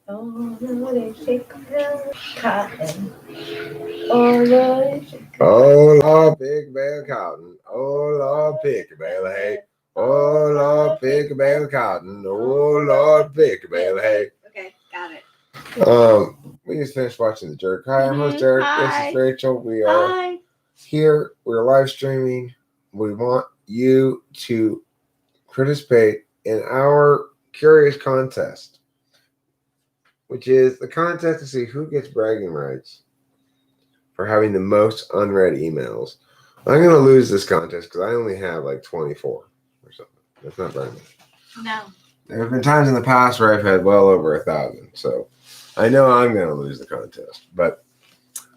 Oh, Lordy, shake the cotton. Oh, Lordy, shake. Oh, Lord, pick a bale of cotton. Oh, Lord, pick a bale of hay. Oh, Lord, pick a bale of cotton. Oh, Lord, pick a bale of hay. Okay, got it. We just finished watching The Jerk. Hi, I'm host Eric. Hi. This is Rachel. We are Hi. here. We're live streaming. We want you to participate in our curious contest, which is the contest to see who gets bragging rights for having the most unread emails. I'm going to lose this contest because I only have like 24 or something. That's not very much. No. There have been times in the past where I've had well over 1,000. So I know I'm going to lose the contest. But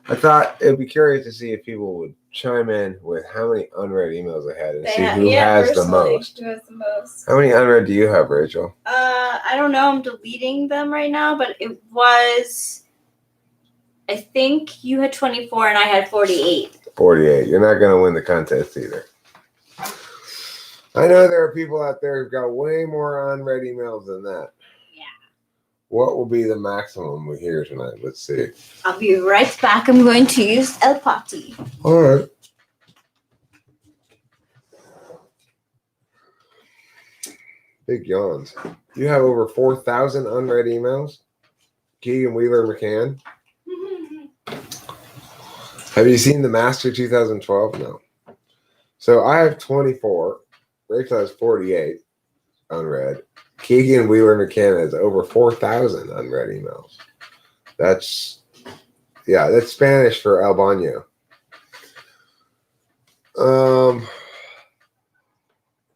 I thought it would be curious to see if people would chime in with how many unread emails I had and see who has the most. Who has the most? How many unread do you have, Rachel? I don't know. I'm deleting them right now, but it was. I think you had 24 and I had 48. 48. You're not going to win the contest either. I know there are people out there who've got way more unread emails than that. Yeah. What will be the maximum we hear tonight? Let's see. I'll be right back. I'm going to use El Pati. All right. Big yawns. You have over 4,000 unread emails? Keegan Wheeler McCann? Have you seen The Master 2012? No. So I have 24. Rachel has 48 unread. Keegan Wheeler McCann has over 4,000 unread emails. That's Spanish for El Baño.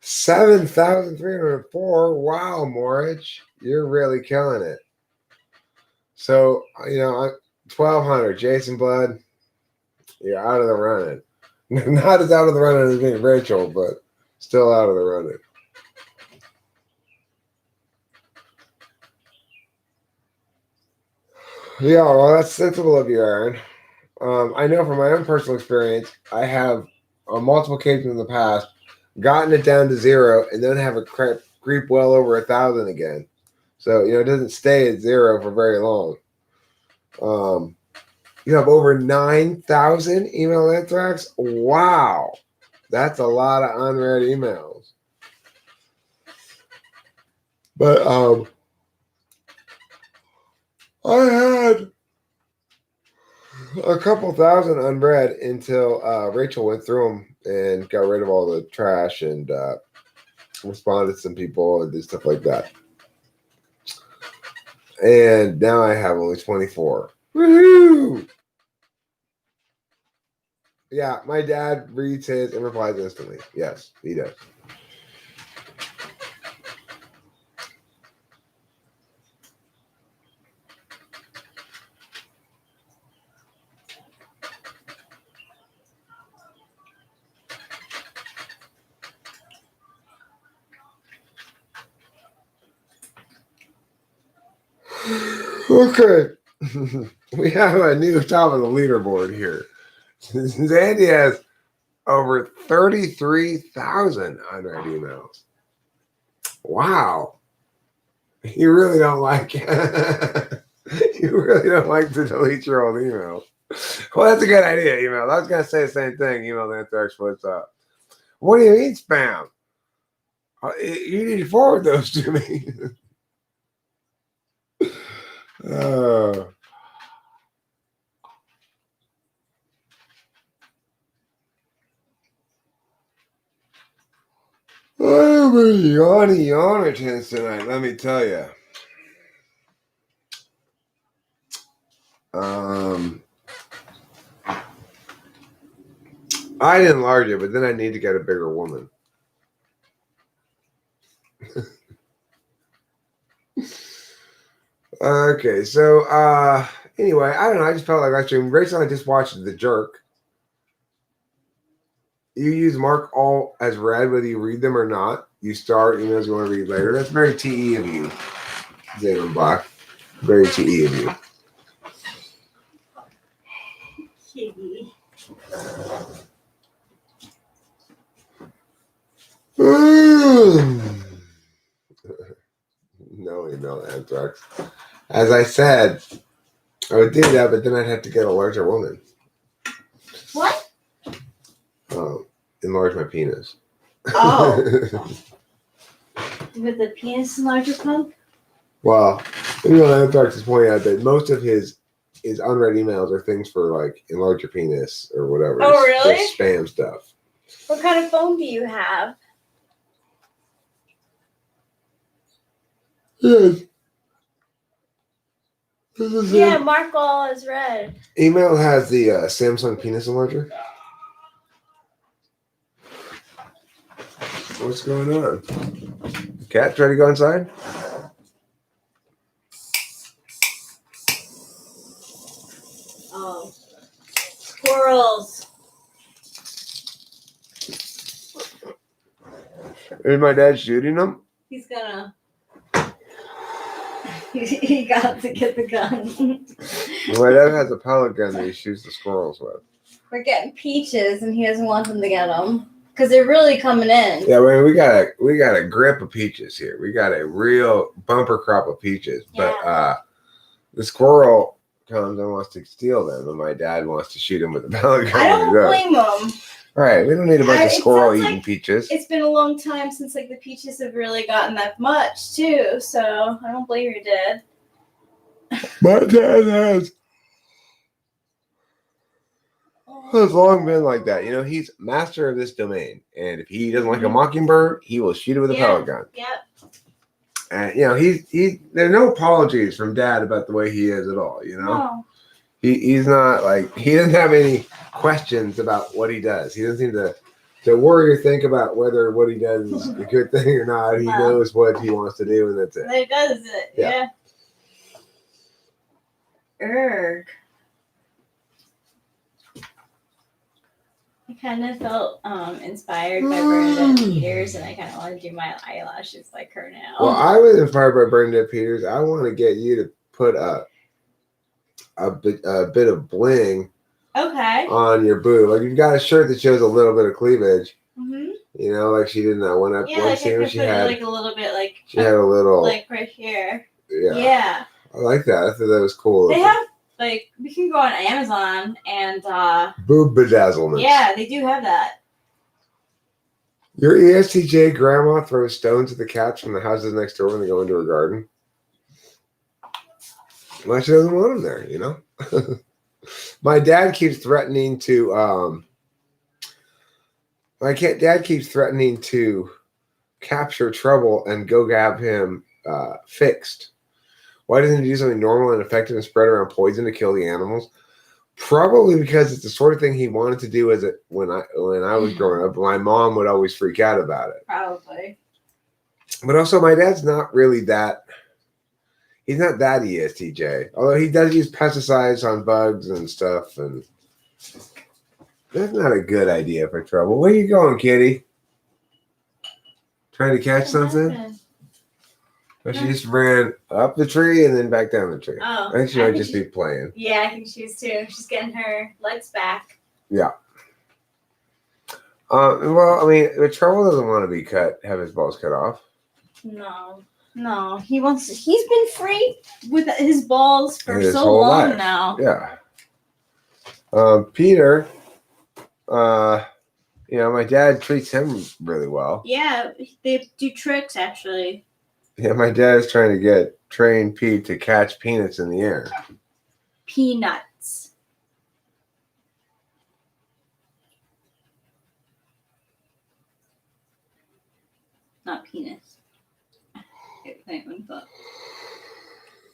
7,304. Wow, Morich, you're really killing it. So 1,200. Jason Blood, you're out of the running. Not as out of the running as me, Rachel, but still out of the running. Yeah, well, that's sensible of you, Aaron. I know from my own personal experience, I have on multiple occasions in the past gotten it down to 0 and then have a creep well over 1,000 again. So, it doesn't stay at 0 for very long. You have over 9,000 email anthrax? Wow. That's a lot of unread emails. But I had a couple thousand unread until Rachel went through them and got rid of all the trash and responded to some people and did stuff like that. And now I have only 24. Woohoo! Yeah, my dad reads his and replies instantly. Yes, he does. Okay. We have a new top of the leaderboard here. Zandy has over 33,000 unread emails. Wow. You really don't like you really don't like to delete your old email. Well, that's a good idea, email. I was gonna say the same thing, email the anthrax puts up. What do you mean spam? You need to forward those to me. I'm a yawner chance tonight, let me tell you. I didn't enlarge it, but then I need to get a bigger woman. Okay, so anyway, I don't know. I just felt like actually Rachel and I just watched The Jerk. You use mark all as read whether you read them or not. You start emails you want to read later. That's very TE of you, Zayden Black. Very TE of you. No email anthrax. As I said, I would do that, but then I'd have to get a larger woman. What? Enlarge my penis. Oh. With the penis enlarger pump? Well, Anthrax is pointing out that most of his unread emails are things for like enlarge your penis or whatever. Oh, really? Just spam stuff. What kind of phone do you have? Yes. Yeah, mark all as red. Email has the Samsung penis enlarger. What's going on? Cat, try to go inside? Oh. Squirrels. Is my dad shooting them? He's gonna. He got to get the gun. My dad has a pellet gun that he shoots the squirrels with. We're getting peaches, and he doesn't want them to get them because they're really coming in. Yeah, we got a grip of peaches here. We got a real bumper crop of peaches, but the squirrel comes and wants to steal them, and my dad wants to shoot him with a pellet gun. I don't blame him. Right, we don't need a bunch of squirrel eating peaches. It's been a long time since like the peaches have really gotten that much too, so I don't blame your dad. My dad has long been like that. He's master of this domain, and if he doesn't like a mockingbird, he will shoot it with a pellet gun. Yep. And there's no apologies from Dad about the way he is at all. No. He's not like, he doesn't have any questions about what he does. He doesn't seem to worry or think about whether what he does is a good thing or not. He knows what he wants to do, and that's it. He does it. Yeah. Erg. I kind of felt inspired by Bernadette Peters, and I kind of want to do my eyelashes like her now. Well, I was inspired by Bernadette Peters. I want to get you to put a bit of bling on your boob. Like, you've got a shirt that shows a little bit of cleavage. Mm-hmm. Like she did in that one episode. Like I could put it like a little bit, like she had a little, like right here. Yeah. I like that. I thought that was cool. They have, like, we can go on Amazon and boob bedazzlement. Yeah, they do have that. Your ESTJ grandma throws stones at the cats from the houses next door when they go into her garden. Well, she doesn't want them there, My dad keeps threatening to dad keeps threatening to capture Trouble and go have him fixed. Why doesn't he do something normal and effective and spread around poison to kill the animals? Probably because it's the sort of thing he wanted to do when I was growing up. My mom would always freak out about it. Probably. But also, my dad's not really that. He's not that ESTJ. Although he does use pesticides on bugs and stuff, and that's not a good idea for Trouble. Where you going, kitty? Trying to catch something? But she just ran up the tree and then back down the tree. Oh, I think she might just be playing. Yeah, I think she is too. She's getting her legs back. Yeah. Well, I mean, the Trouble doesn't want to be have his balls cut off. No. He's been free with his balls for so long life. Now. Yeah. Peter, my dad treats him really well. Yeah, they do tricks actually. Yeah, my dad is trying to train Pete to catch peanuts in the air. Peanuts. Not penis.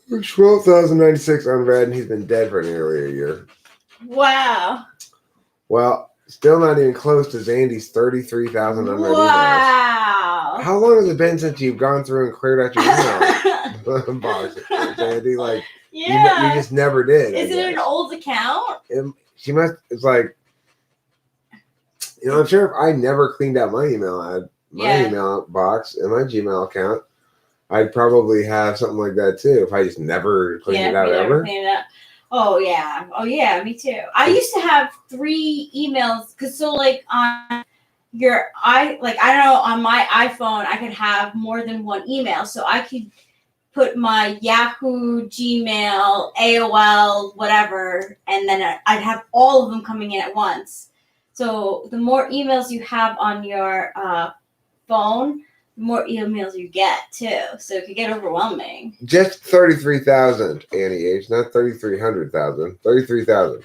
There's 12,096 unread, and he's been dead for nearly a year. Wow. Well, still not even close to Zandy's 33,000 unread emails. Wow. How long has it been since you've gone through and cleared out your email box, Zandy? Like, you just never did. Is it an old account? It's like, I'm sure if I never cleaned out my email email box and my Gmail account, I'd probably have something like that too if I just never cleaned it out ever. Oh yeah, me too. I used to have 3 emails on on my iPhone I could have more than one email, so I could put my Yahoo, Gmail, AOL, whatever, and then I'd have all of them coming in at once. So the more emails you have on your phone, the more emails you get too. So it could get overwhelming. Just 33,000, Annie H, not 3,300,000. 33,000.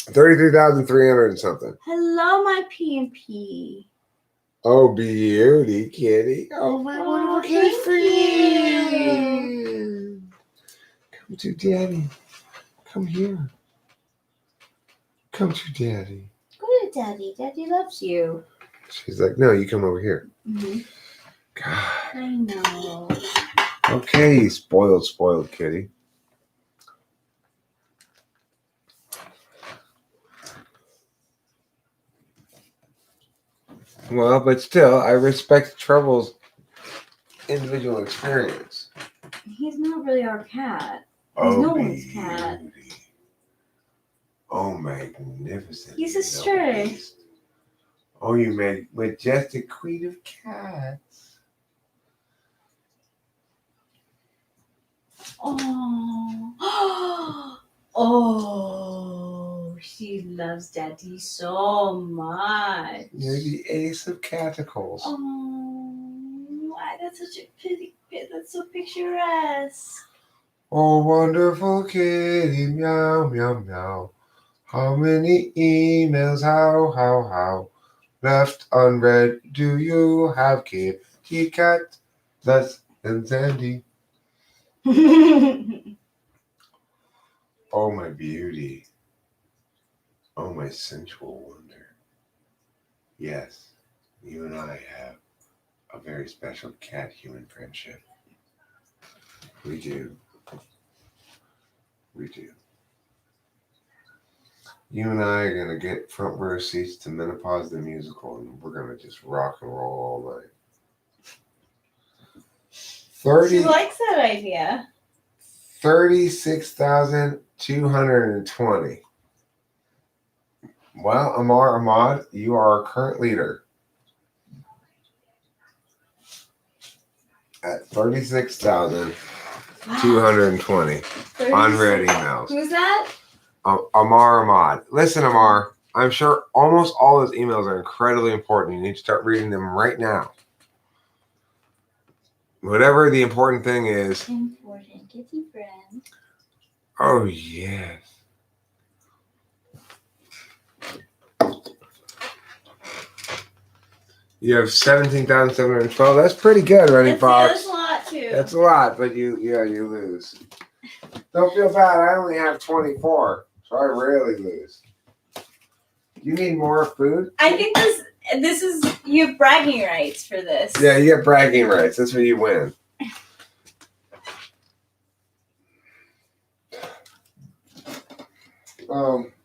33,300 and something. Hello, my P&P. Oh, beauty, kitty. Oh, my wonderful kitty thank friend. Come to daddy. Come here. Come to daddy. Go to daddy. Daddy loves you. She's like, no, you come over here. Mm-hmm. God. I know. Okay, you spoiled kitty. Well, but still, I respect Trouble's individual experience. He's not really our cat. He's no one's cat. Oh, magnificent. He's a stray. Beast. Oh, you majestic queen of cats. Oh. Oh, she loves Daddy so much. You're the ace of catacles. Oh, why, that's such a pretty, that's so picturesque. Oh, wonderful kitty, meow, meow, meow. How many emails, how, left unread do you have, kitty cat, less than Sandy? Oh, my beauty. Oh, my sensual wonder. Yes, you and I have a very special cat-human friendship. We do. We do. You and I are going to get front row seats to Menopause the Musical, and we're going to just rock and roll all night. She likes that idea. 36,220. Well, Amar Ahmad, you are our current leader at 36,220 unread emails. Who's that? Amar Ahmad. Listen, Amar, I'm sure almost all those emails are incredibly important. You need to start reading them right now. Whatever the important thing is. Important kitty friend. Oh, yes. You have 17,712. That's pretty good, Running Fox. That's a lot too. That's a lot, but you lose. Don't feel bad. I only have 24, so I rarely lose. You need more food? I think this is, you have bragging rights for this. Yeah, you get bragging rights. That's where you win.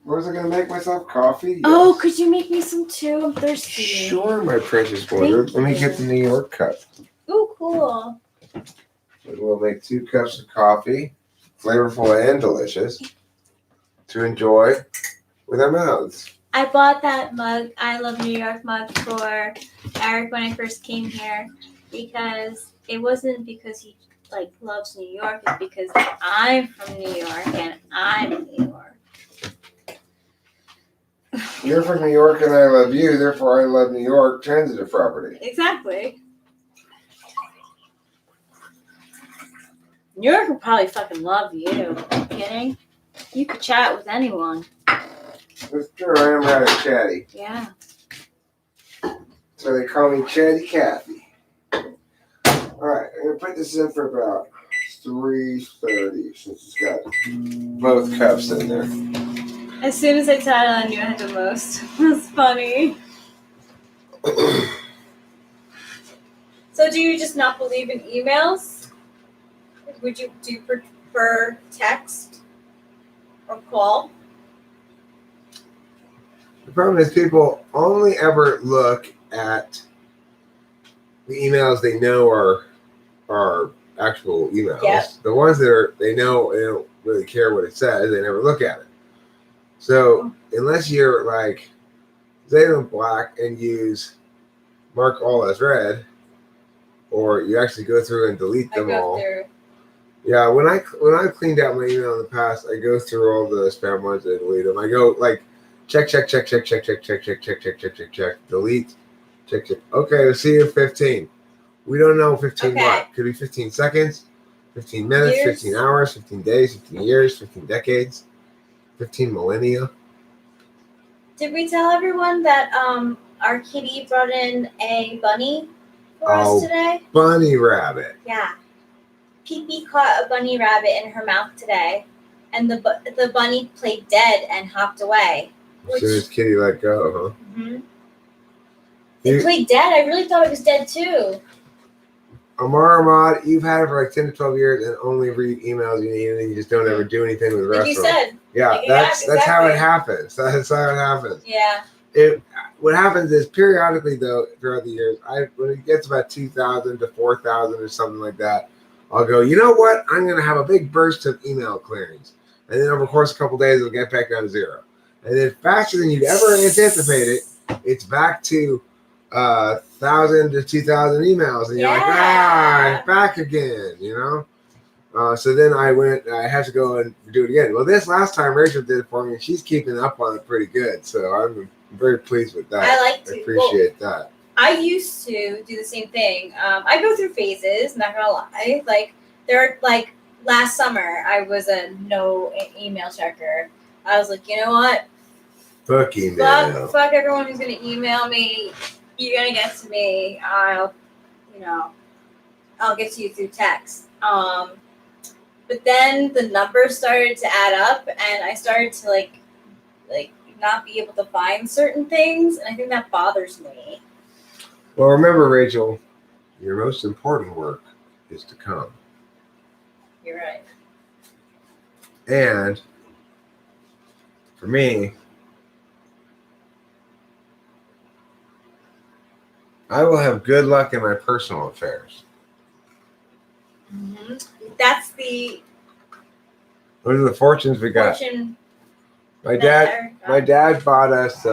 Was I gonna make myself coffee? Yes. Oh, could you make me some too? I'm thirsty. Sure, my precious boy. Let me get the New York cup. Ooh, cool. We'll make 2 cups of coffee, flavorful and delicious, to enjoy with our mouths. I bought that mug, I Love New York mug, for Eric when I first came here, because it wasn't because he loves New York, it's because I'm from New York and I'm in New York. You're from New York and I love you, therefore I love New York transitive property. Exactly. New York would probably fucking love you. Are you kidding? You could chat with anyone. That's true, I am rather chatty. Yeah. So they call me Chatty Cathy. Alright, I'm going to put this in for about 3:30 since it's got both cups in there. As soon as I said it, I knew I had the most. That's funny. So do you just not believe in emails? Do you prefer text or call? The problem is people only ever look at the emails they know are actual emails. Yep. The ones that they know they don't really care what it says, they never look at it. So unless you're like Zayden Black and use mark all as read, or you actually go through and delete them all. Through. Yeah, when I cleaned out my email in the past, I go through all the spam ones and delete them. I go like check, delete, check. Okay, we'll see you in 15. We don't know 15 what. Could be 15 seconds, 15 minutes, Years. 15 hours, 15 days, 15 years, 15 decades, 15 millennia. Did we tell everyone that our kitty brought in a bunny for us today? Bunny rabbit. Yeah. Pee caught a bunny rabbit in her mouth today, and the bunny played dead and hopped away. As soon as Kitty let go, huh? Mm-hmm. It played dead. I really thought it was dead too. Amar Ahmad, you've had it for like 10 to 12 years and only read emails you need, and then you just don't ever do anything with the rest of them. Like you said. Yeah, like that's how it happens. That's how it happens. Yeah. What happens is periodically though throughout the years, when it gets about 2,000 to 4,000 or something like that, I'll go, you know what? I'm going to have a big burst of email clearings. And then over the course of a couple of days, it'll get back down to 0. And then faster than you'd ever anticipate it, it's back to 1,000 to 2,000 emails. And you're like, it's back again, you know? So then I had to go and do it again. Well, this last time Rachel did it for me, and she's keeping up on it pretty good. So I'm very pleased with that. I appreciate that. I used to do the same thing. I go through phases, not gonna lie. Like last summer, I was a no email checker. I was like, you know what? Fuck email. Fuck everyone who's gonna email me. You're gonna get to me. I'll get to you through text. But then the numbers started to add up, and I started to like not be able to find certain things, and I think that bothers me. Well, remember, Rachel, your most important work is to come. You're right. And for me, I will have good luck in my personal affairs. Mm-hmm. Those are the fortunes we got. My dad bought us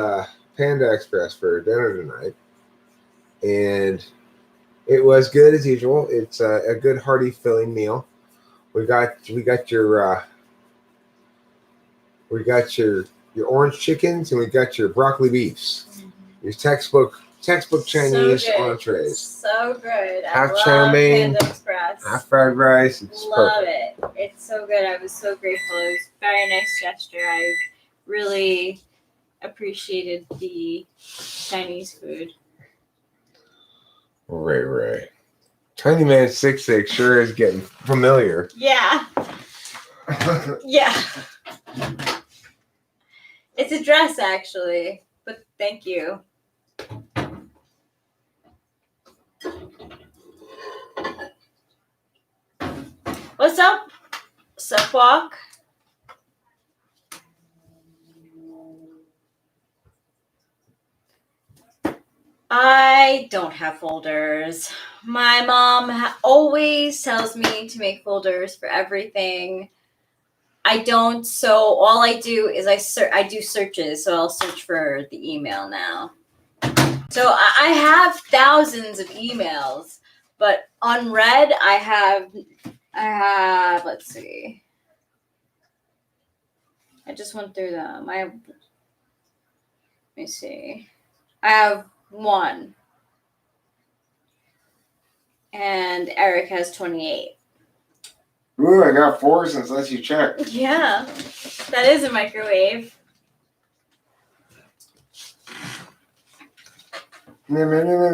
Panda Express for dinner tonight. And it was good as usual. It's a good hearty filling meal. We got your orange chickens, and we got your broccoli beefs. Mm-hmm. Your textbook Chinese entrees. So good. Half chow mein, half fried rice. It's perfect. Love it. It's so good. I was so grateful. It was a very nice gesture. I really appreciated the Chinese food. Ray. Tiny Man 6'6" sure is getting familiar. Yeah. Yeah. It's a dress, actually, but thank you. What's up, Suckwalk? I don't have folders. My mom always tells me to make folders for everything. I don't, so all I do is I do searches, so I'll search for the email now. So I have thousands of emails, but unread I have, let's see. I just went through them. Let me see. I have 1. And Eric has 28. Ooh, I got 4 since last you checked. Yeah, that is a microwave. Meow, meow, meow,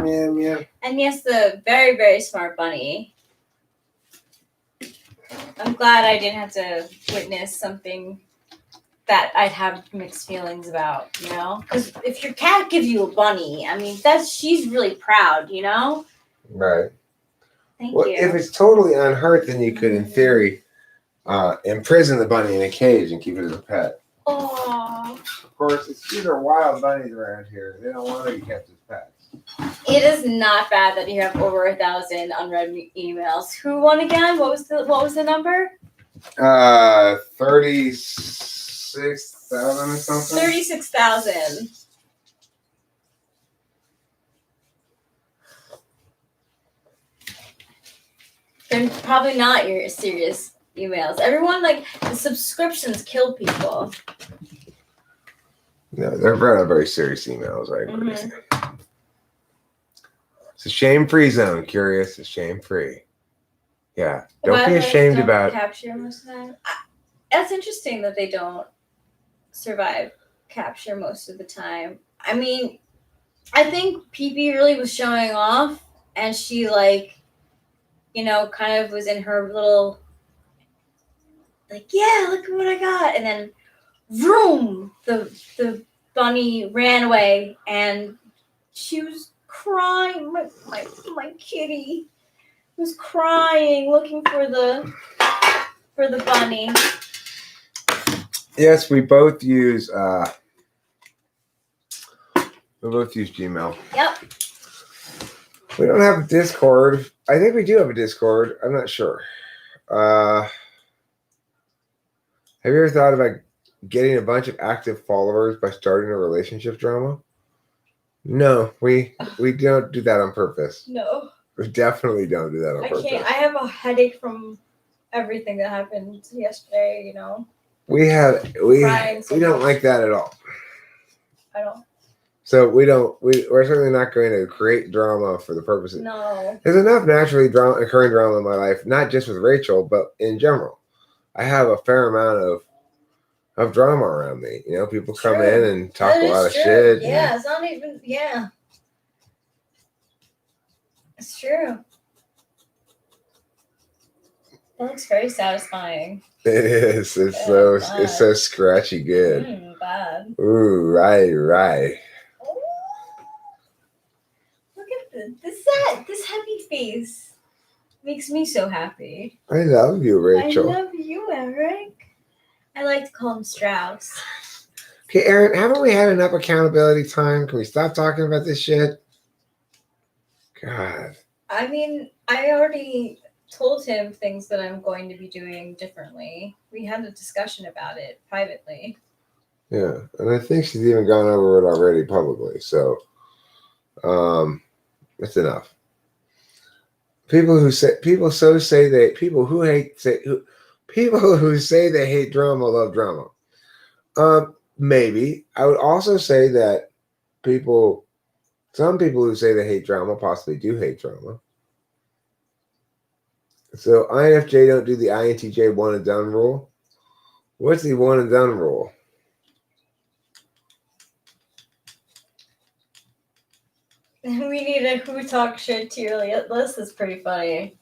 meow, meow. And yes, the very, very smart bunny. I'm glad I didn't have to witness something that I'd have mixed feelings about, you know? Because if your cat gives you a bunny, I mean, she's really proud, you know? Right. Thank you. If it's totally unhurt, then you could, in theory, imprison the bunny in a cage and keep it as a pet. Oh. Of course, these are wild bunnies around here. They don't want to be kept as pets. It is not bad that you have over 1,000 unread emails. Who won again? What was the number? 36,000 or something. 36,000. They're probably not your serious emails. Everyone, like, the subscriptions kill people. No, they're not very serious emails. I agree. It's a shame-free zone. Curious is shame-free. Yeah, don't be ashamed about. Capture most of the time. That's interesting that they don't survive capture most of the time. I mean, I think PP really was showing off, and she kind of was in her little yeah, look at what I got, and then vroom, the bunny ran away, and she was crying. My kitty was crying, looking for the bunny. Yes, we both use Gmail. Yep. We don't have a Discord. I think we do have a Discord. I'm not sure. Have you ever thought about getting a bunch of active followers by starting a relationship drama? No, we don't do that on purpose. No. We definitely don't do that on purpose. I can't. I have a headache from everything that happened yesterday, We don't like that at all. I don't. So we're certainly not going to create drama for the purposes. No. There's enough naturally occurring drama in my life, not just with Rachel, but in general. I have a fair amount of drama around me. People come in and talk a lot of shit. Yeah, it's not even, yeah. It's true. That looks very satisfying. It is. It's so scratchy good. Bad. Ooh, right. Oh. Look at this happy face. Makes me so happy. I love you, Rachel. I love you, Eric. I like to call him Strauss. Okay, Aaron, haven't we had enough accountability time? Can we stop talking about this shit? God. I mean, I already told him things that I'm going to be doing differently. We had a discussion about it privately. Yeah, and I think she's even gone over it already publicly. So, that's enough. People who say they hate drama love drama. Maybe I would also say that some people who say they hate drama possibly do hate drama. So INFJ don't do the INTJ one and done rule. What's the one and done rule? We need a Who Talk Shit tier list. That's pretty funny.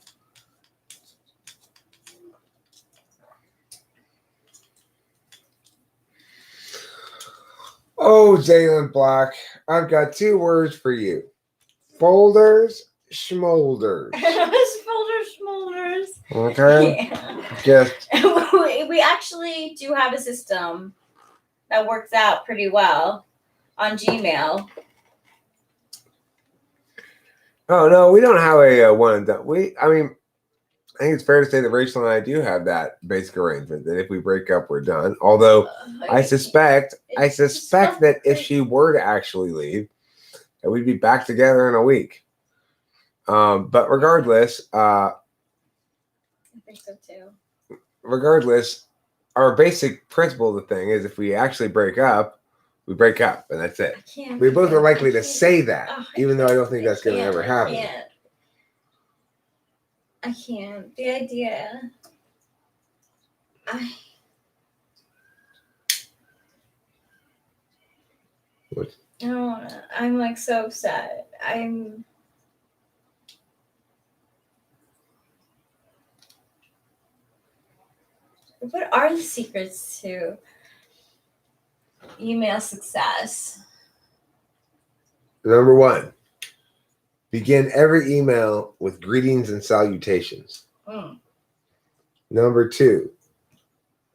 Oh, Jalen Black, I've got 2 words for you. Folders, schmolders. Schmolders. Okay? Yeah. We actually do have a system that works out pretty well on Gmail. Oh, no, we don't have a one and done. I think it's fair to say that Rachel and I do have that basic arrangement that if we break up, we're done. Although I suspect that if she were to actually leave, that we'd be back together in a week. But regardless, I think so too. Regardless, our basic principle of the thing is if we actually break up, we break up, and that's it. We both are likely to say that, even though I don't think that's going to ever happen. I can't. The idea. What? I don't want to. I'm so upset. What are the secrets to email success? Number 1, begin every email with greetings and salutations. Number 2,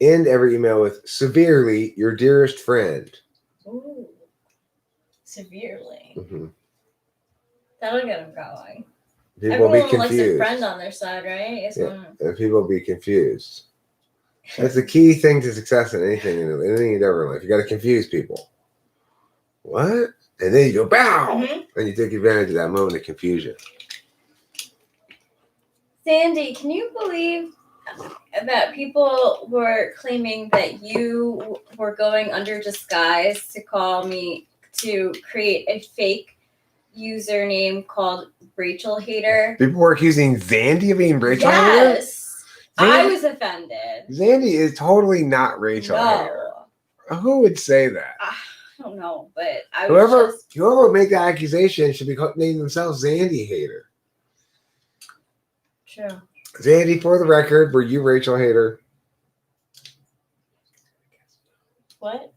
end every email with severely, your dearest friend. Ooh, severely. Mm-hmm. That'll get them going. People will be confused. Everyone likes a friend on their side, right? And people will be confused. That's the key thing to success in anything you'd ever in life. You got to confuse people. What? And then you go, bow! Mm-hmm. And you take advantage of that moment of confusion. Sandy, can you believe that people were claiming that you were going under disguise to call me to create a fake username called Rachel Hater? People were accusing Zandy of being Rachel Hater? Yes. I was offended. Zandy is totally not Rachel Hater. Who would say that? I don't know, but I was whoever would make that accusation should be naming themselves Zandy Hater. True. Zandy, for the record, were you Rachel Hater? What?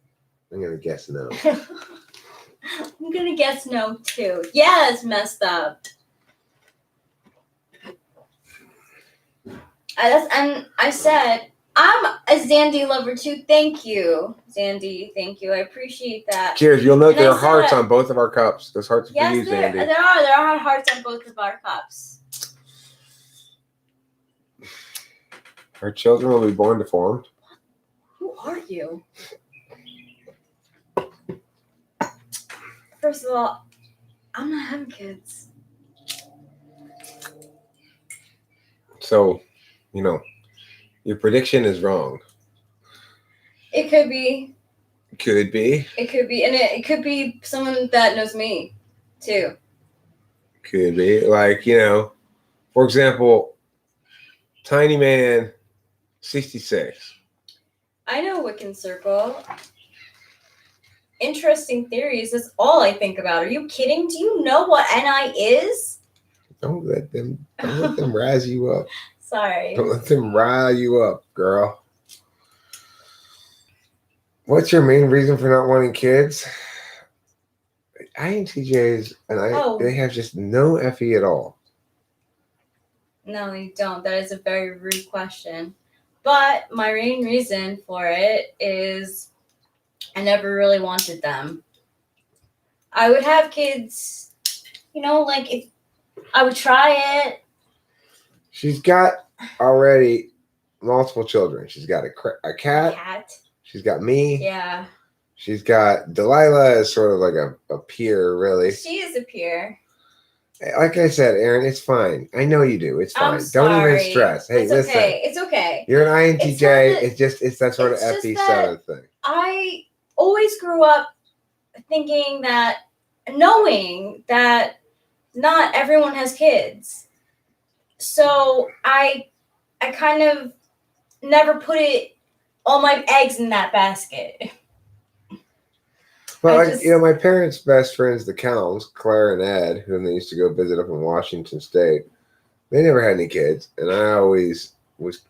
I'm gonna guess no. I'm gonna guess no too. Yeah, it's messed up. And I said, I'm a Zandy lover too. Thank you, Zandy. Thank you. I appreciate that. Cheers. You'll note there are hearts on both of our cups. There's hearts for you, there, Zandy. There are hearts on both of our cups. Our children will be born deformed. Who are you? First of all, I'm not having kids. So, your prediction is wrong. It could be. Could be. It could be. And it could be someone that knows me, too. Could be. Like, for example, Tiny Man 66. I know Wiccan Circle. Interesting theories. That's all I think about. Are you kidding? Do you know what NI is? Don't let them rise you up. Sorry. Don't let them rile you up, girl. What's your main reason for not wanting kids? INTJs they have just no FE at all. No, you don't. That is a very rude question. But my main reason for it is I never really wanted them. I would have kids, like if I would try it. She's got already multiple children. She's got a cat. She's got me. Yeah. She's got Delilah as sort of like a peer, really. She is a peer. Like I said, Aaron, it's fine. I know you do. It's fine. Don't even stress. Hey, listen. It's okay. You're an INTJ. It's that sort of FE7 thing. I always grew up knowing that not everyone has kids. So I kind of never put all my eggs in that basket. Well, my parents' best friends, the Cowles, Claire and Ed, whom they used to go visit up in Washington State, they never had any kids, and I always was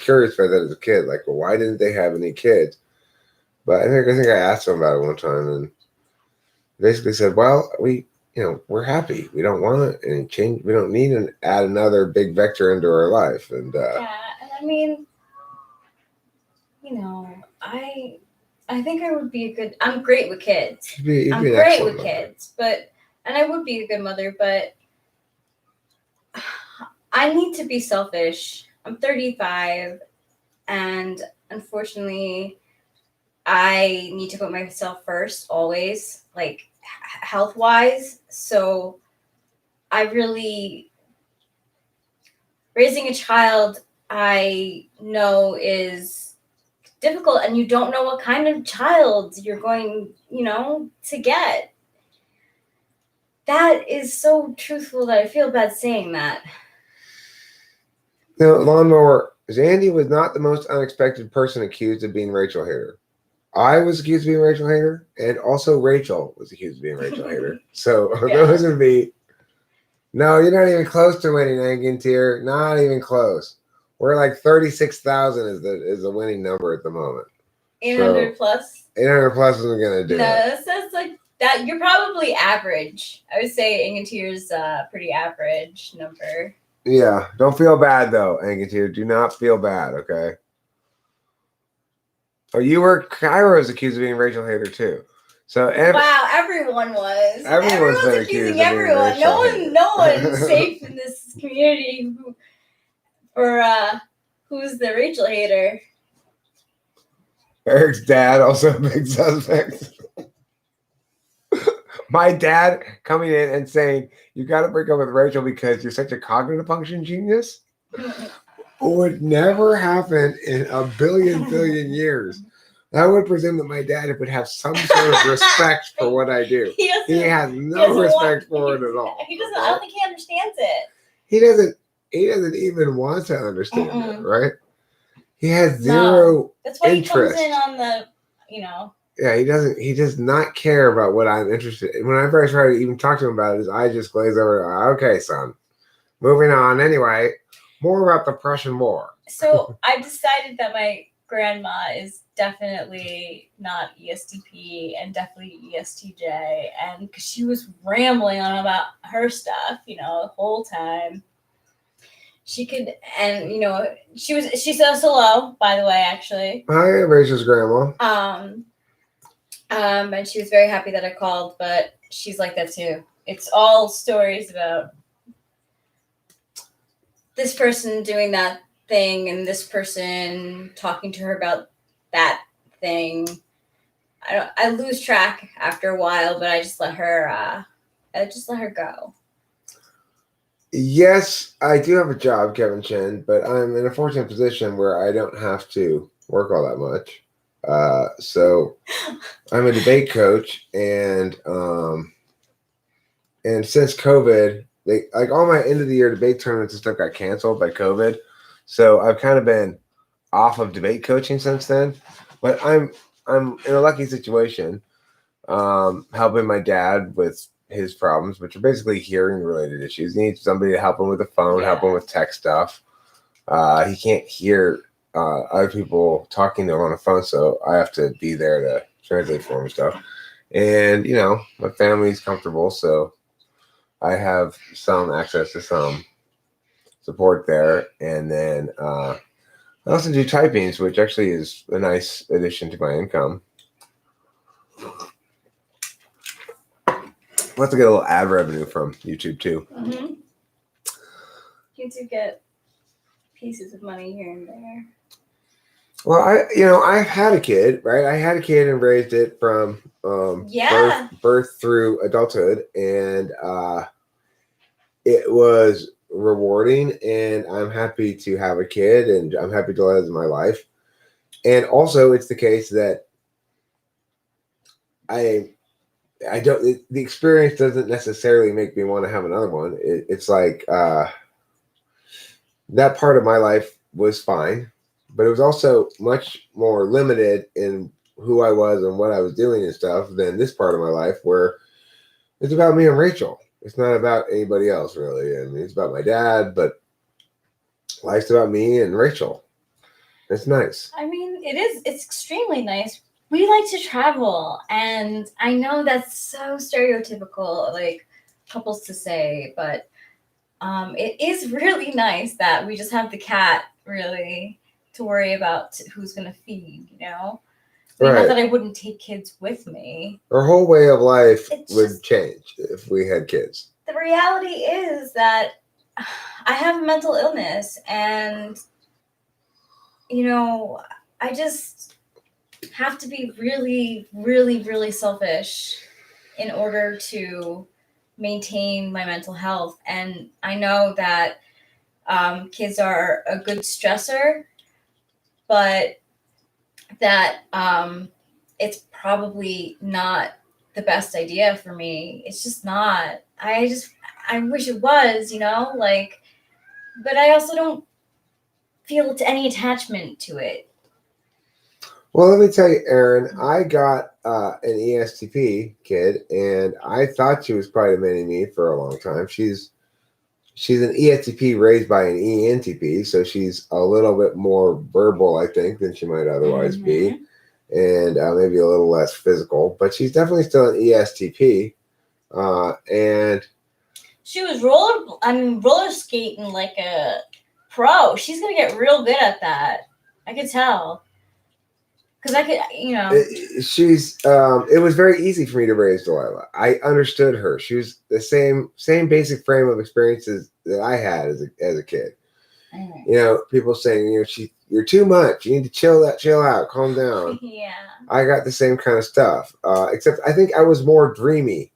curious about that as a kid. Like, well, why didn't they have any kids? But I think I asked them about it one time, and basically said, "Well, we're happy. We don't want any change. We don't need to add another big vector into our life." And yeah, and I mean, I think I would be I'm great with kids. I'm great with kids, and I would be a good mother, but I need to be selfish. I'm 35, and unfortunately, I need to put myself first always, like health-wise. So raising a child, I know is difficult, and you don't know what kind of child you're going, to get. That is so truthful that I feel bad saying that. Lawnmower, Zandy was not the most unexpected person accused of being Rachel Hater. I was accused of being Rachel Hater, and also Rachel was accused of being Rachel Hater. So those would be. No, you're not even close to winning, Angantier. Not even close. We're like 36,000 is the winning number at the moment. 800 plus. 800 plus isn't gonna do it. No, that's like that. You're probably average. I would say Angantier's pretty average number. Yeah, don't feel bad though, Angantier. Do not feel bad, okay? Oh, Kyra was accused of being Rachel Hater too. So wow, everyone was. Everyone's been accusing everyone. No one's safe in this community. Who's the Rachel Hater? Eric's dad, also a big suspect. My dad coming in and saying, "You got to break up with Rachel because you're such a cognitive function genius," would never happen in a billion years. I would presume that my dad would have some sort of respect for what I do. He has no respect for it at all. He doesn't. I don't think he understands it. He doesn't. He doesn't even want to understand it, right? He has zero That's why interest. he comes in on the, Yeah, he doesn't. He does not care about what I'm interested in. Whenever I try to even talk to him about it, his eyes just glaze over. Okay, son. Moving on. Anyway, more about the Prussian War. So I decided that my grandma is definitely not ESTP and definitely ESTJ, and because she was rambling on about her stuff, the whole time. She could, and she's also low, by the way, actually. Hi, Rachel's grandma. And she was very happy that I called, but she's like that too. It's all stories about this person doing that thing and this person talking to her about that thing. I lose track after a while, but I just let her go. Yes, I do have a job, Kevin Chen, but I'm in a fortunate position where I don't have to work all that much. So I'm a debate coach, and since COVID, all my end of the year debate tournaments and stuff got canceled by COVID. So I've kind of been off of debate coaching since then. But I'm in a lucky situation, helping my dad with his problems, which are basically hearing related issues. He needs somebody to help him with the phone, help him with tech stuff. He can't hear other people talking to him on the phone, so I have to be there to translate for him and stuff. And my family's comfortable, so I have some access to some support there. And then I also do typings, which actually is a nice addition to my income. We'll have to get a little ad revenue from YouTube too. Mm-hmm. You do get pieces of money here and there. Well, I've had a kid, right? I had a kid and raised it from birth through adulthood, and it was rewarding. And I'm happy to have a kid, and I'm happy to live my life. And also, it's the case that I don't. The experience doesn't necessarily make me want to have another one. It's like that part of my life was fine, but it was also much more limited in who I was and what I was doing and stuff than this part of my life, where it's about me and Rachel. It's not about anybody else, really. I mean, it's about my dad, but life's about me and Rachel. It's nice. I mean, it is. It's extremely nice. We like to travel, and I know that's so stereotypical, like couples to say, but it is really nice that we just have the cat, really, to worry about who's going to feed, Not that I wouldn't take kids with me. Our whole way of life would change if we had kids. The reality is that I have a mental illness, and, I just have to be really, really, really selfish in order to maintain my mental health. And I know that kids are a good stressor, but that it's probably not the best idea for me. It's just not. I wish it was, but I also don't feel any attachment to it. Well, let me tell you, Aaron, I got an ESTP kid, and I thought she was probably a mini me for a long time. She's an ESTP raised by an ENTP, so she's a little bit more verbal, I think, than she might otherwise be, and maybe a little less physical. But she's definitely still an ESTP, and she was roller skating like a pro. She's gonna get real good at that. I could tell. Because I could, she's. It was very easy for me to raise Delilah. I understood her. She was the same basic frame of experiences that I had as a kid. People saying, you're too much. You need to chill out, calm down. Yeah. I got the same kind of stuff. Except I think I was more dreamy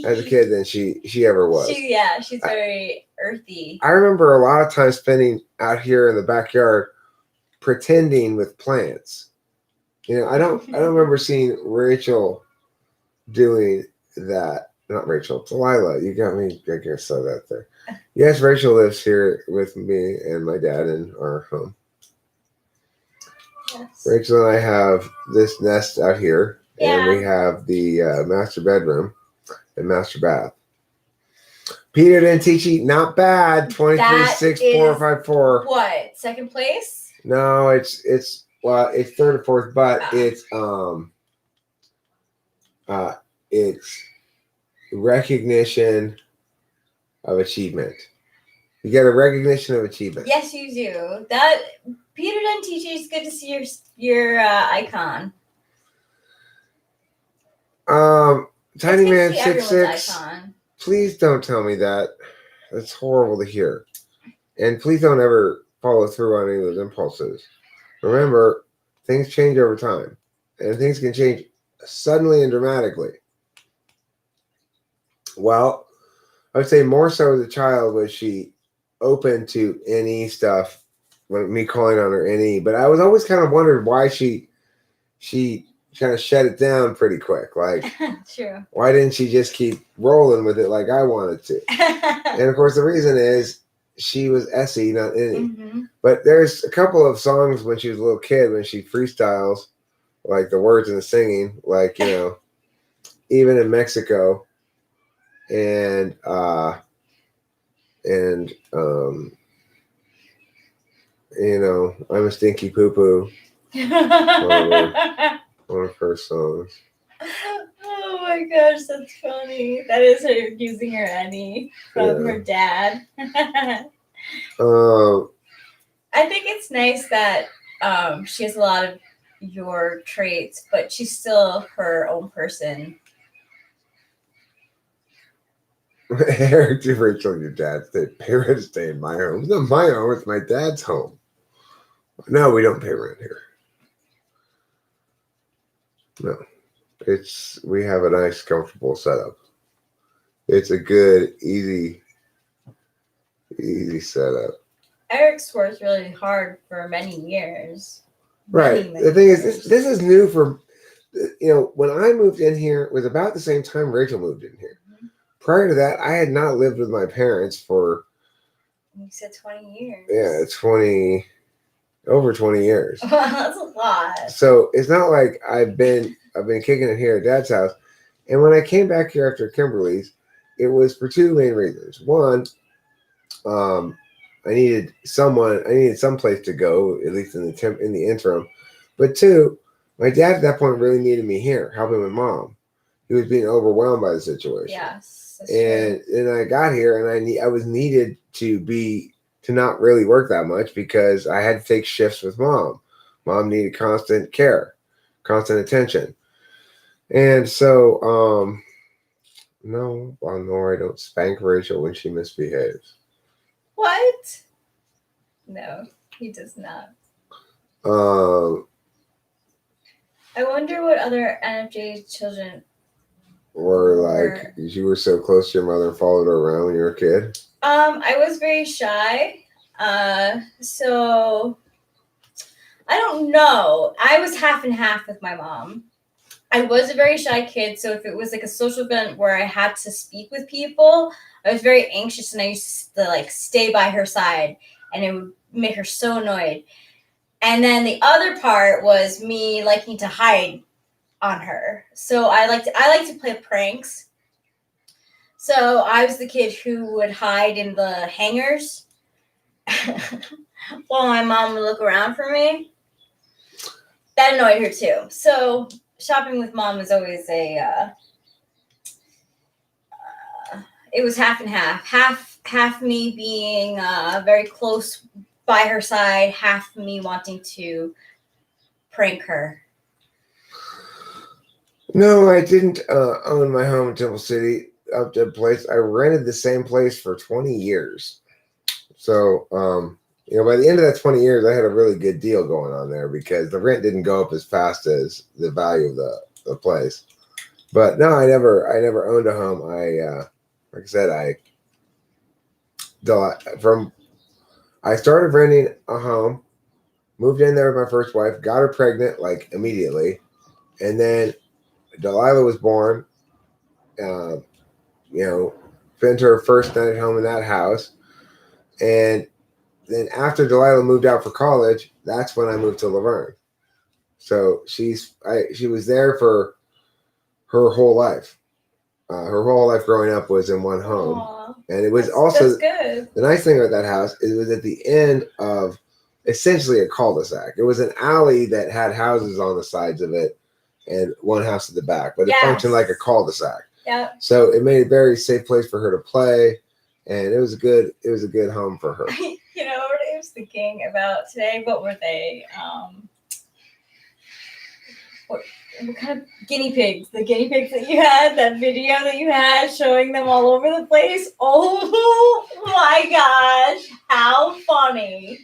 as a kid than she ever was. She's very earthy. I remember a lot of times spending out here in the backyard pretending with plants. I don't remember seeing Rachel doing that. Not Rachel, Delilah. You got me. I guess saw that there. Yes, Rachel lives here with me and my dad in our home. Yes. Rachel and I have this nest out here, and we have the master bedroom and master bath. Peter didn't teach you. Not bad. 23,6,4,5,4. What? Second place? No, it's third or fourth, but it's recognition of achievement. You get a recognition of achievement. Yes, you do. That Peter didn't teach you. It's good to see your icon. Tiny Man 66. Please don't tell me that. That's horrible to hear. And please don't ever follow through on any of those impulses. Remember, things change over time. And things can change suddenly and dramatically. Well, I would say more so as a child was she open to any stuff, when me calling on her any. But I was always kind of wondered why she kind of shut it down pretty quick. Like, true. Why didn't she just keep rolling with it like I wanted to? And of course, the reason is she was Essie, not any. Mm-hmm. But there's a couple of songs when she was a little kid when she freestyles, like the words and the singing, like even in Mexico, and I'm a stinky poo poo. One of her songs. Oh my gosh, that's funny. That is her using her Annie from her dad. I think it's nice that she has a lot of your traits, but she's still her own person. Eric to Rachel, your dad said, pay rent to stay in my home. It's not my home, it's my dad's home. No, we don't pay rent here. No. We have a nice, comfortable setup. It's a good, easy setup. Eric's worked really hard for many years. Right. Many the thing years. is, this is new for, when I moved in here, it was about the same time Rachel moved in here. Mm-hmm. Prior to that, I had not lived with my parents for... You said 20 years. Yeah, over 20 years. That's a lot. So it's not like I've been kicking it here at Dad's house. And when I came back here after Kimberly's, it was for two main reasons. One, I needed some place to go, at least in the interim. But two, my dad at that point really needed me here, helping my mom. He was being overwhelmed by the situation. Yes. And then I got here, and I was needed to not really work that much because I had to take shifts with mom. Mom needed constant care, constant attention. And so, no, I don't spank Rachel when she misbehaves. What? No, he does not. I wonder what other NFJ children were like. You were so close to your mother and followed her around when you were a kid? I was very shy. So I don't know. I was half and half with my mom. I was a very shy kid, so if it was like a social event where I had to speak with people, I was very anxious, and I used to stay by her side, and it would make her so annoyed. And then the other part was me liking to hide on her. So I like to play pranks. So I was the kid who would hide in the hangers while my mom would look around for me. That annoyed her too. So shopping with mom was always it was half and half. Half me being very close by her side, half me wanting to prank her. No, I didn't own my home in Temple City. Up to a place. I rented the same place for 20 years. So, by the end of that 20 years, I had a really good deal going on there because the rent didn't go up as fast as the value of the place. But no, I never owned a home. Like I said, I started renting a home, moved in there with my first wife, got her pregnant like immediately, and then Delilah was born. Uh, spent her first night at home in that house, and then after Delilah moved out for college, that's when I moved to Laverne. So she was there for her whole life. Her whole life growing up was in one home. Aww. And it was That's good. The nice thing about that house is it was at the end of essentially a cul-de-sac. It was an alley that had houses on the sides of it and one house at the back, but it functioned like a cul-de-sac. Yeah. So it made a very safe place for her to play, and it was a good home for her. You know what I was thinking about today? What were they? What kind of guinea pigs? The guinea pigs that you had, that video that you had showing them all over the place. Oh my gosh, how funny.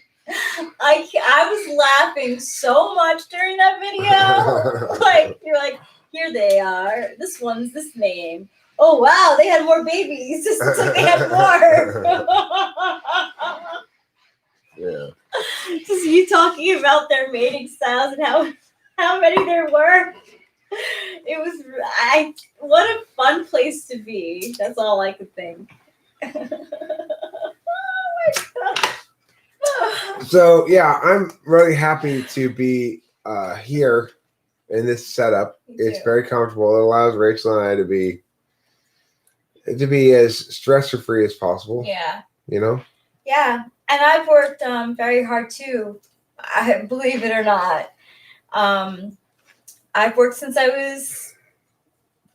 I was laughing so much during that video. Like, you're like, here they are. This one's this name. Oh wow, they had more babies. Just looks like they had more. Yeah. Just you talking about their mating styles and how many there were. It was what a fun place to be. That's all I could think. Oh my god. So yeah, I'm really happy to be here in this setup. It's very comfortable. It allows Rachel and I to be as stress free as possible. Yeah. You know? Yeah. And I've worked very hard too. I believe it or not. I've worked since I was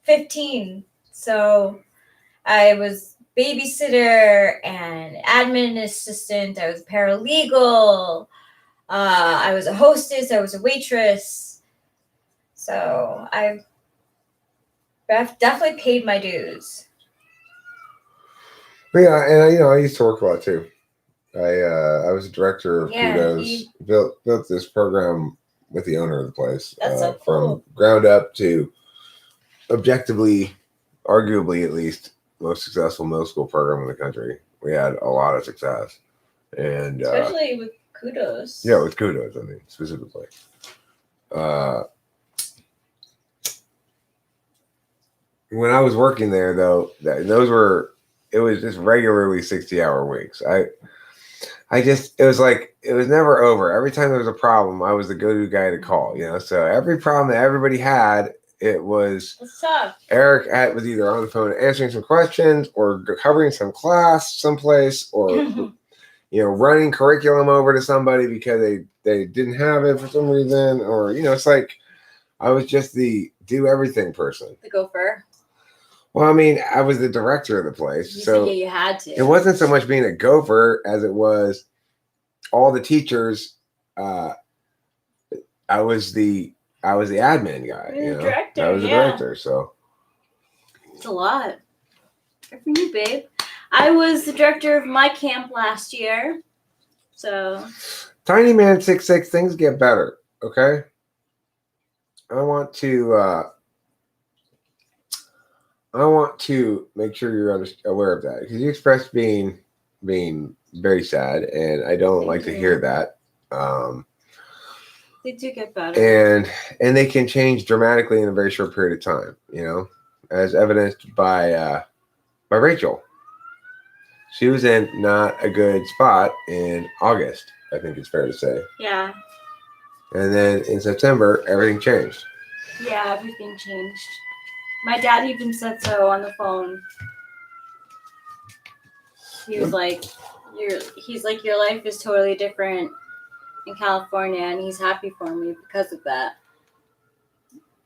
15. So I was babysitter and admin assistant. I was paralegal. I was a hostess. I was a waitress. So I've definitely paid my dues. Yeah, and I used to work a lot too. I was a director of Kudos. Built this program with the owner of the place. That's so cool. From ground up to objectively, arguably at least, most successful middle school program in the country. We had a lot of success, and especially with Kudos. Yeah, with Kudos. I mean, specifically. When I was working there, though, it was just regularly 60-hour weeks. It was never over. Every time there was a problem, I was the go-to guy to call, So every problem that everybody had, it was tough. Eric was either on the phone answering some questions or covering some class someplace or, running curriculum over to somebody because they didn't have it for some reason or, it's like I was just the do everything person. The gopher. Well, I mean, I was the director of the place, so you had to. It wasn't so much being a gopher as it was all the teachers. I was the admin guy. Director. I was the director, so it's a lot. Good for you, babe. I was the director of my camp last year, so. Tiny Man 6'6", things get better. Okay, I want to make sure you're aware of that because you expressed being very sad, and I don't like to hear that. They do get better, and they can change dramatically in a very short period of time. As evidenced by Rachel. She was in not a good spot in August. I think it's fair to say. Yeah. And then in September, everything changed. Yeah, everything changed. My dad even said so on the phone. He was like, your life is totally different in California, and he's happy for me because of that.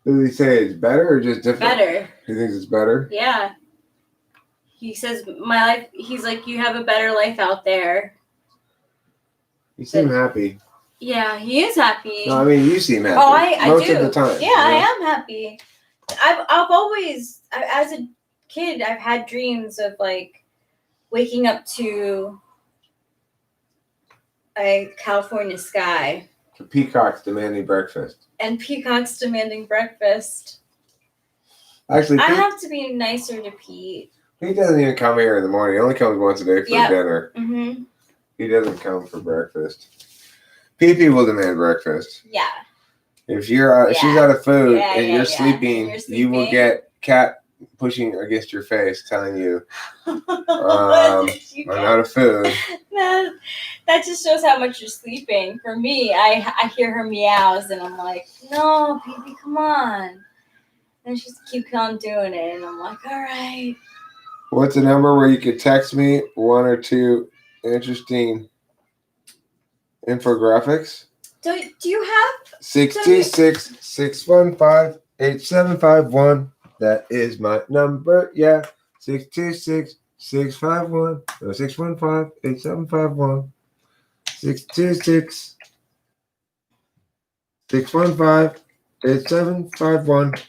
Did he say it's better or just different? Better. He thinks it's better? Yeah. He says my life, he's like, you have a better life out there. You seem happy. Yeah, he is happy. No, I mean, you seem happy. Oh, I Most do. of the time. Yeah, I am happy. I've always, as a kid, I've had dreams of like waking up to a California sky. Peacocks demanding breakfast. And peacocks demanding breakfast. Actually, I Pete, have to be nicer to Pete. He doesn't even come here in the morning. He only comes once a day for dinner. Mm-hmm. He doesn't come for breakfast. Pee will demand breakfast. Yeah. If she's out of food and you're sleeping, you will get Cat pushing against your face, telling you, "I'm out of food." That just shows how much you're sleeping. For me, I hear her meows and I'm like, no, baby, come on. And she just keeps on doing it, and I'm like, all right. What's the number where you could text me one or two interesting infographics? Do you have 626-615-8751. That is my number. Yeah. 626-651. No, 615-8751. 626-615-8751.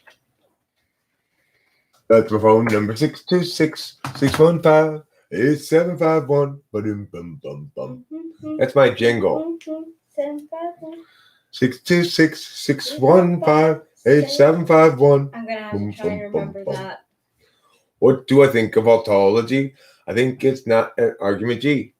That's my phone number. 626-615-8751. That's my jingle. 626-615-8751. I'm gonna have to try and remember that. What do I think of ontology? I think it's not an argument G.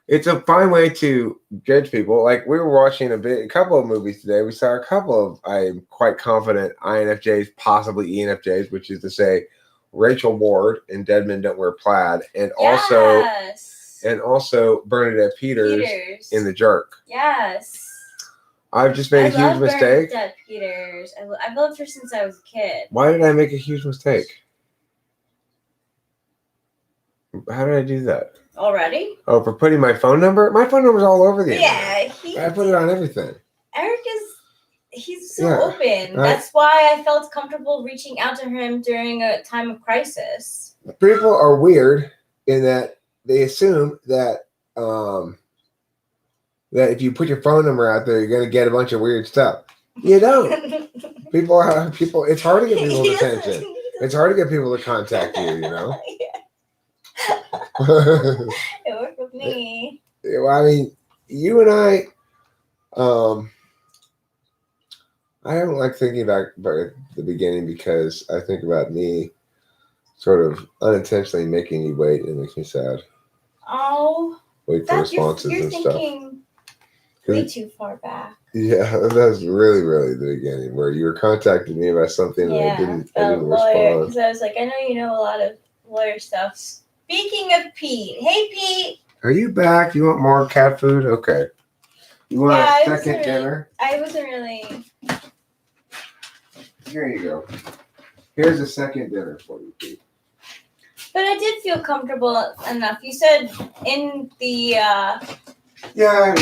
It's a fine way to judge people. Like, we were watching a couple of movies today. We saw a couple of, I'm quite confident, INFJs, possibly ENFJs, which is to say Rachel Ward in Dead Men Don't Wear Plaid, and also Bernadette Peters in The Jerk. Yes. I've just made a huge mistake. Bernadette Peters. I've loved her since I was a kid. Why did I make a huge mistake? How did I do that? Already? Oh, for putting my phone number? My phone number's all over the internet. I put it on everything. Eric he's so open. That's why I felt comfortable reaching out to him during a time of crisis. People are weird in that they assume that that if you put your phone number out there, you're going to get a bunch of weird stuff. You don't. People. It's hard to get people's attention. It's hard to get people to contact you. It worked with me. Well, I mean, you and I don't like thinking about the beginning because I think about me sort of unintentionally making you wait. It makes me sad. Oh. Wait for responses you're and stuff. Thinking way too far back. Yeah, that's really, really the beginning where you were contacting me about something and I didn't respond. Because I was like, I know you know a lot of lawyer stuff. Speaking of Pete, hey Pete. Are you back? You want more cat food? Okay. You want a second dinner? I wasn't really. Here you go. Here's a second dinner for you, Pete. But I did feel comfortable enough. You said in the. Yeah,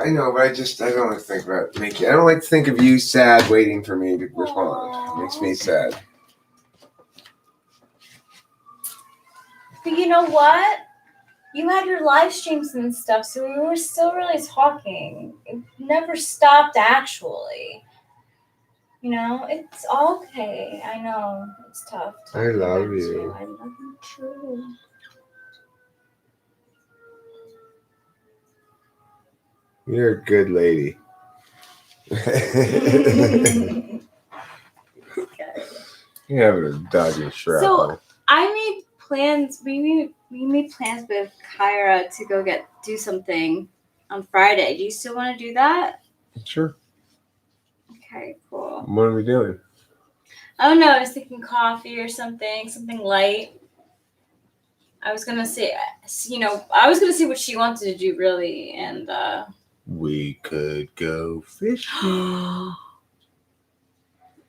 I know, but I don't like to think about making. I don't like to think of you sad waiting for me to respond. It makes me sad. But you know what? You had your live streams and stuff, so we were still really talking. It never stopped, actually. It's okay. I know. It's tough. I love you. I love you too. You're a good lady. You're having a dodgy shrapnel. So I made plans. We made plans with Kyra to go do something on Friday. Do you still want to do that? Sure. Okay, cool. What are we doing? I don't know. I was thinking coffee or something light. I was gonna say, what she wanted to do, really, and. We could go fishing.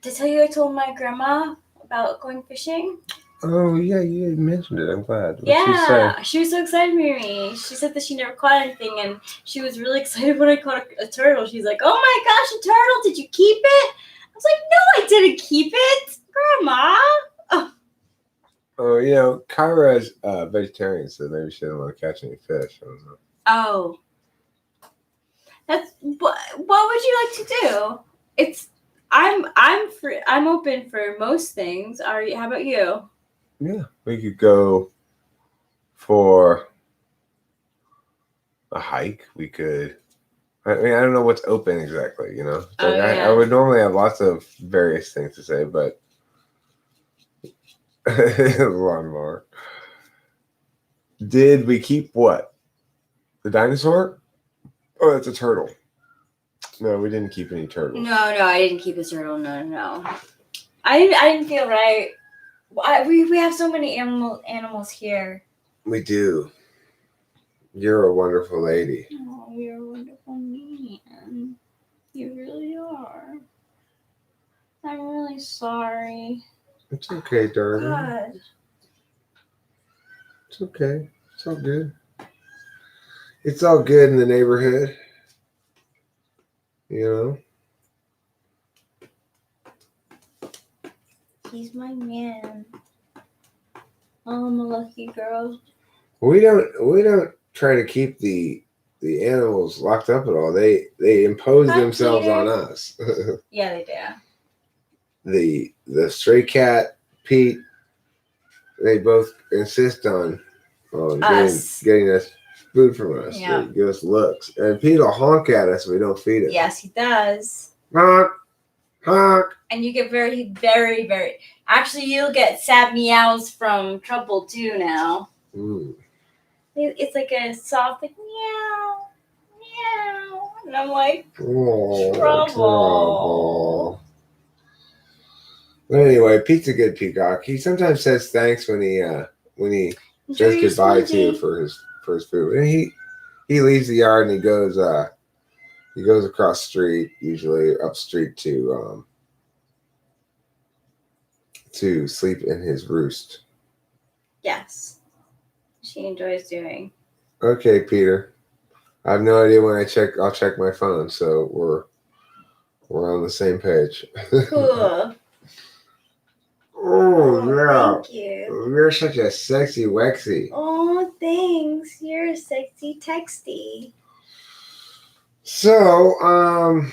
Did I tell you I told my grandma about going fishing? Oh, yeah, you mentioned it. I'm glad. What'd she was so excited to me. She said that she never caught anything, and she was really excited when I caught a turtle. She's like, oh my gosh, a turtle! Did you keep it? I was like, no, I didn't keep it, Grandma. Oh, Kyra's vegetarian, so maybe she doesn't want to catch any fish. I don't know. Oh. That's what would you like to do? I'm free. I'm open for most things. How about you? Yeah, we could go for a hike. We could. I mean, I don't know what's open exactly. I would normally have lots of various things to say, but Lawnmower. Did we keep what? The dinosaur? Oh, that's a turtle. No, we didn't keep any turtles. No, I didn't keep a turtle. No. I didn't feel right. We have so many animals here. We do. You're a wonderful lady. Oh, you're a wonderful man. You really are. I'm really sorry. It's okay, darling. God. It's okay. It's all good. It's all good in the neighborhood. You know? He's my man. Oh, I'm a lucky girl. We don't try to keep the animals locked up at all. They impose Hi, themselves Peter. on us. Yeah, they do. The stray cat, Pete, they both insist on getting us food from us. Yeah. They give us looks. And Pete will honk at us if we don't feed him. Yes, he does. Honk, honk. And you get very, very, very. Actually, you'll get sad meows from Trouble too now. Mm. It's like a soft, like meow, meow, and I'm like, Oh, Trouble. But anyway, Pete's a good peacock. He sometimes says thanks when he says goodbye to you for his food. And he leaves the yard and he goes across the street, usually up street to sleep in his roost. Yes, she enjoys doing. Okay, Peter. I have no idea when I'll check my phone, so we're on the same page. Cool. Oh yeah. Thank you. You're such a sexy wexy. Oh, thanks. You're a sexy texty. So, I'm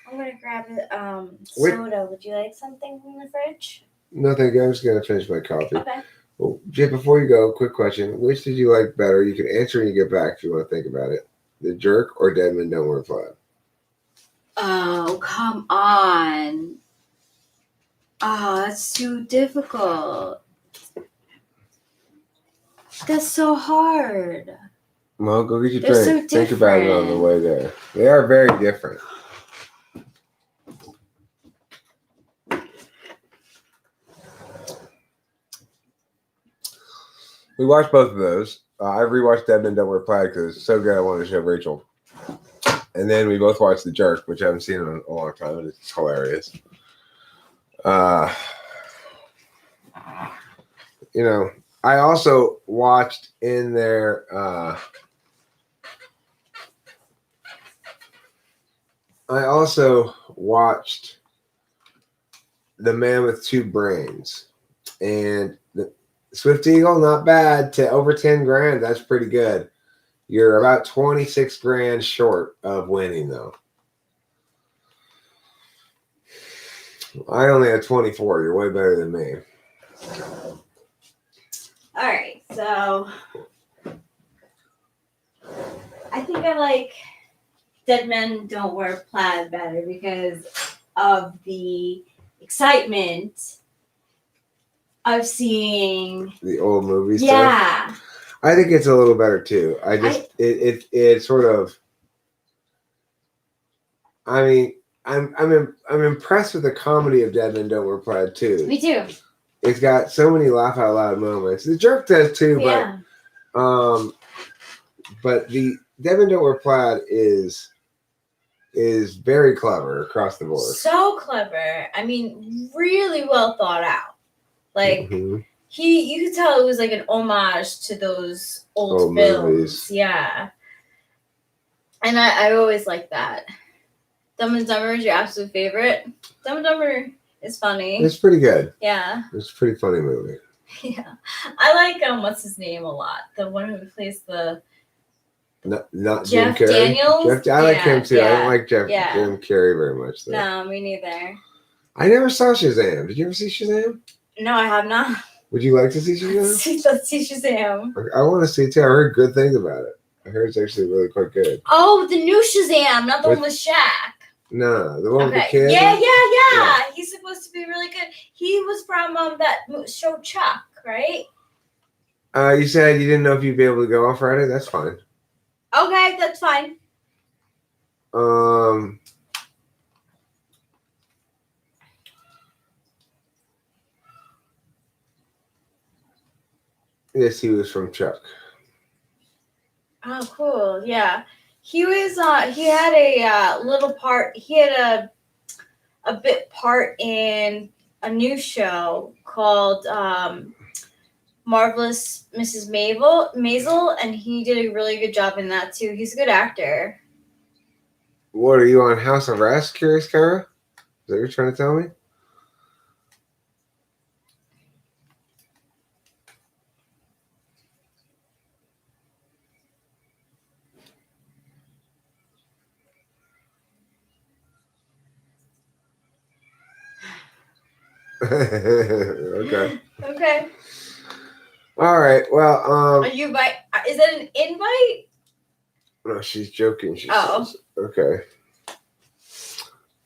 gonna grab a soda. Would you like something from the fridge? No, thank you. I'm just gonna finish my coffee. Okay. Well, Jay, before you go, quick question: which did you like better? You can answer when you get back if you want to think about it. The Jerk or Dead Men Don't Wear Plaid? Oh, come on. Oh, that's too difficult. That's so hard. Well, go get your They're drink. so Think about it on the way there. They are very different. We watched both of those. I rewatched Dead Men Don't Wear Plaid because it's so good I wanted to show Rachel. And then we both watched The Jerk, which I haven't seen in a long time, and it's hilarious. I also watched in there. I also watched The Man with Two Brains, and the Swift Eagle, not bad. To over 10 grand, that's pretty good. You're about 26 grand short of winning, though. I only had 24. You're way better than me. All right, so I think I like Dead Men Don't Wear Plaid better because of the excitement of seeing the old movies. Yeah. Stuff. I think it's a little better too. It sort of. I mean, I'm impressed with the comedy of Dead Men Don't Wear Plaid too. Me too. It's got so many laugh out loud moments. The Jerk does too, yeah. but the Dead Men Don't Wear Plaid is very clever across the board. So clever. I mean, really well thought out. Like you could tell it was like an homage to those old films. Movies. Yeah. And I always like that. Dumb and Dumber is your absolute favorite. Dumb and Dumber is funny. It's pretty good. Yeah. It's a pretty funny movie. Yeah. I like what's his name a lot. The one who plays the not Jeff Jim Carrey. Daniels. I like him too. Yeah. I don't like Jim Carrey very much though. No, me neither. I never saw Shazam. Did you ever see Shazam? No, I have not. Would you like to see Shazam? Let's see Shazam. I want to see it too. I heard good things about it. I heard it's actually really quite good. Oh, the new Shazam, not the one with Shaq. No, the one with the Okay. kid. Yeah. He's supposed to be really good. He was from that show Chuck, right? You said you didn't know if you'd be able to go on Friday. That's fine. Okay, that's fine. Yes, he was from Chuck. Oh, cool. Yeah. He was he had a little part. He had a bit part in a new show called Marvelous Mrs. Maisel, and he did a really good job in that too. He's a good actor. What are you on House of Arrest, Curious Kara? Is that what you're trying to tell me? Okay. Okay. All right. Well, Are you by? Is that an invite? no, she's joking. She Oh. says, okay.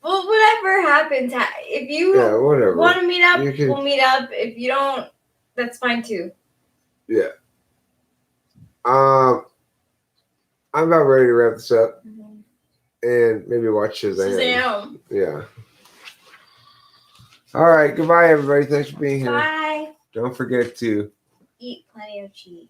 Well, whatever happens, if you whatever. want to meet up, You can- we'll meet up. If you don't, that's fine too. Yeah. I'm about ready to wrap this up and maybe watch Shazam. Yeah. All right. Goodbye, everybody. Thanks for being here. Bye. Don't forget to Eat plenty of cheese.